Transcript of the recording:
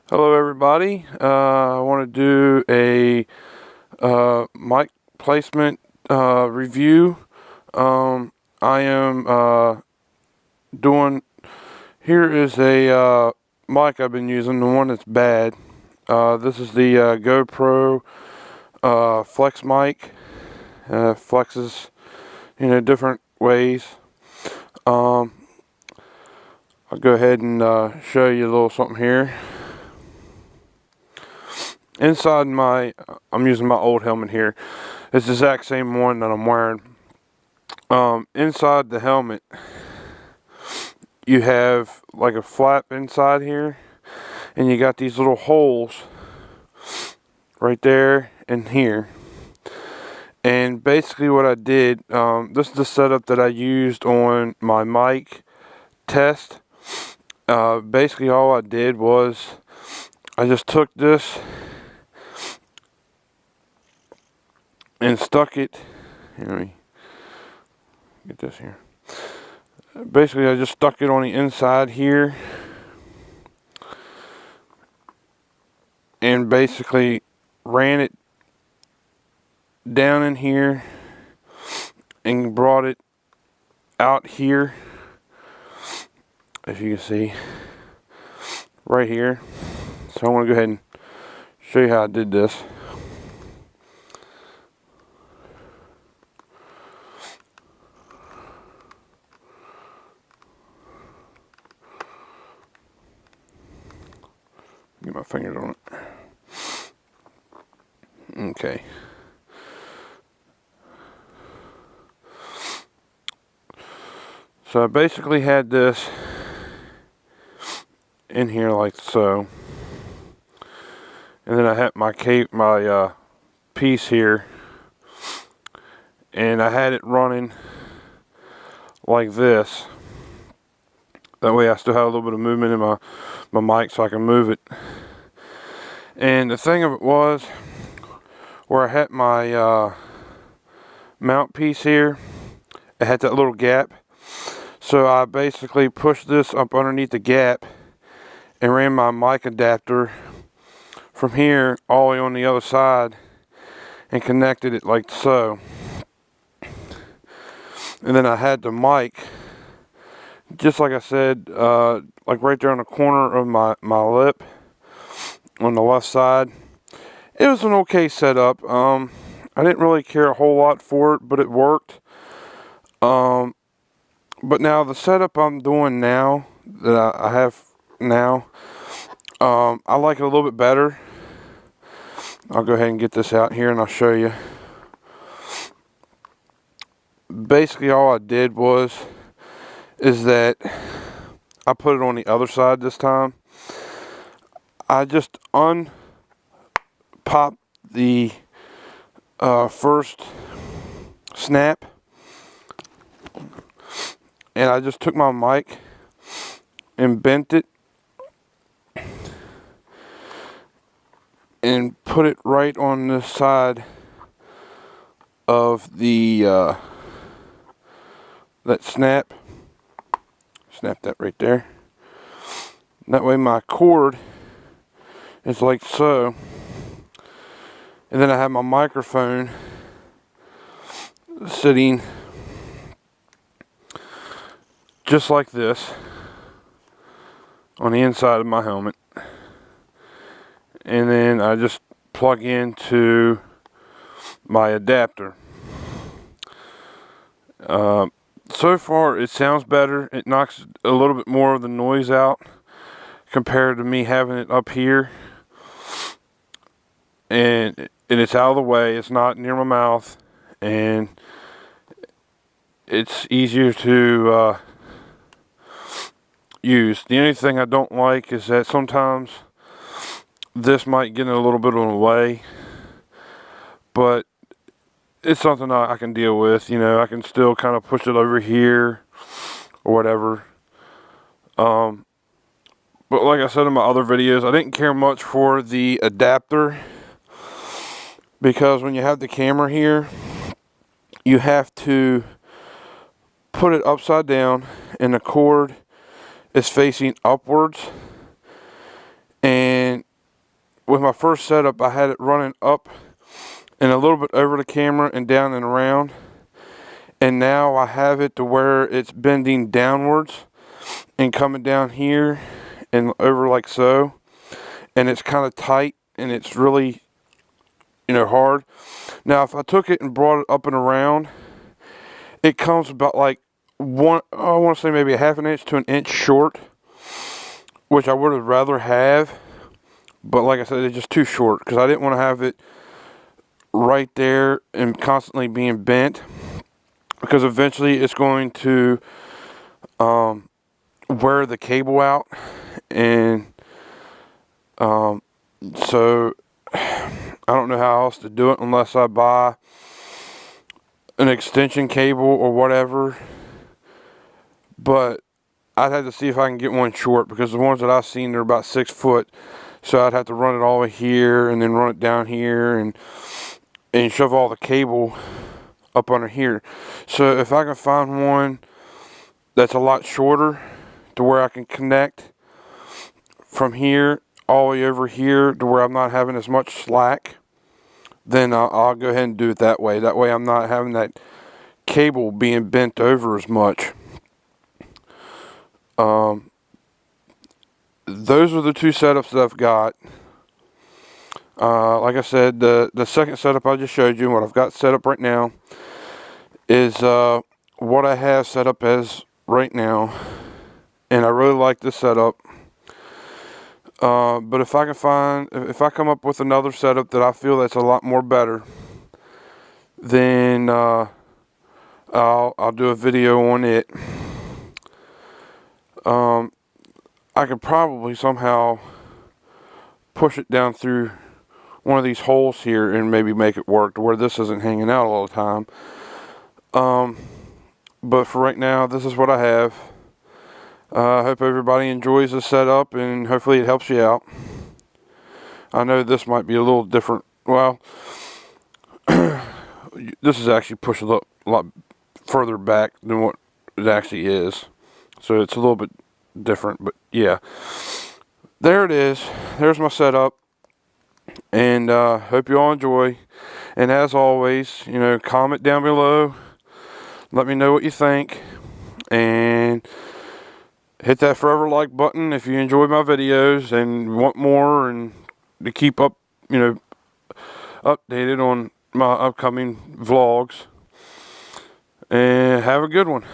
Hello everybody, I want to do a mic placement review. I am doing, here is a mic I've been using, the one that's bad. This is the GoPro Flex mic. Flexes, different ways. I'll go ahead and show you a little something here. Inside I'm using my old helmet here. It's the exact same one that I'm wearing. Inside the helmet, you have like a flap inside here, and you got these little holes right there and here. And basically what I did, this is the setup that I used on my mic test. Basically all I did was I just took this and stuck it. Here, let me get this here. Basically, I just stuck it on the inside here, and basically ran it down in here and brought it out here, as you can see, right here. So I want to go ahead and show you how I did this. Get my fingers on it. Okay. So I basically had this in here like so, and then I had my piece here, and I had it running like this. That way I still have a little bit of movement in my mic, so I can move it. And the thing of it was, where I had my mount piece here, it had that little gap. So I basically pushed this up underneath the gap and ran my mic adapter from here all the way on the other side and connected it like so. And then I had the mic, just like I said, like right there on the corner of my lip on the left side. It was an okay setup. I didn't really care a whole lot for it, but it worked. But now the setup I'm doing now, that I have now, I like it a little bit better. I'll go ahead and get this out here and I'll show you. Basically all I did is that I put it on the other side this time. I just unpopped the first snap, and I just took my mic and bent it and put it right on the side of the that snap. Snap that right there. That way my cord is like so. And then I have my microphone sitting just like this on the inside of my helmet. And then I just plug into my adapter. So far it sounds better. It knocks a little bit more of the noise out compared to me having it up here. And it's out of the way. It's not near my mouth, and it's easier to use. The only thing I don't like is that sometimes this might get in a little bit of the way, but it's something I can deal with. I can still kind of push it over here or whatever. But like I said in my other videos, I didn't care much for the adapter, because when you have the camera here, you have to put it upside down and the cord is facing upwards, And with my first setup, I had it running up and a little bit over the camera and down and around. And now I have it to where it's bending downwards and coming down here and over like so. And it's kind of tight and it's really, hard. Now if I took it and brought it up and around, it comes about like I want to say maybe a half an inch to an inch short, which I would have rather have, but like I said, it's just too short because I didn't want to have it right there and constantly being bent, because eventually it's going to wear the cable out. And so I don't know how else to do it unless I buy an extension cable or whatever. But I'd have to see if I can get one short, because the ones that I've seen, they're about 6 foot. So I'd have to run it all the way here and then run it down here and shove all the cable up under here. So if I can find one that's a lot shorter to where I can connect from here all the way over here to where I'm not having as much slack, then I'll go ahead and do it that way. That way I'm not having that cable being bent over as much. Those are the two setups that I've got. Like I said, the second setup I just showed you, and what I've got set up right now, is what I have set up as right now. And I really like this setup. But if I come up with another setup that I feel that's a lot more better, then I'll do a video on it. I could probably somehow push it down through one of these holes here and maybe make it work to where this isn't hanging out all the time. But for right now, this is what I have. I hope everybody enjoys this setup, and hopefully it helps you out. I know this might be a little different. Well, this is actually pushed a lot further back than what it actually is. So it's a little bit different, but yeah. There it is. There's my setup. And hope you all enjoy. And as always, comment down below. Let me know what you think. And hit that forever like button if you enjoy my videos and want more, and to keep up, updated on my upcoming vlogs. And have a good one.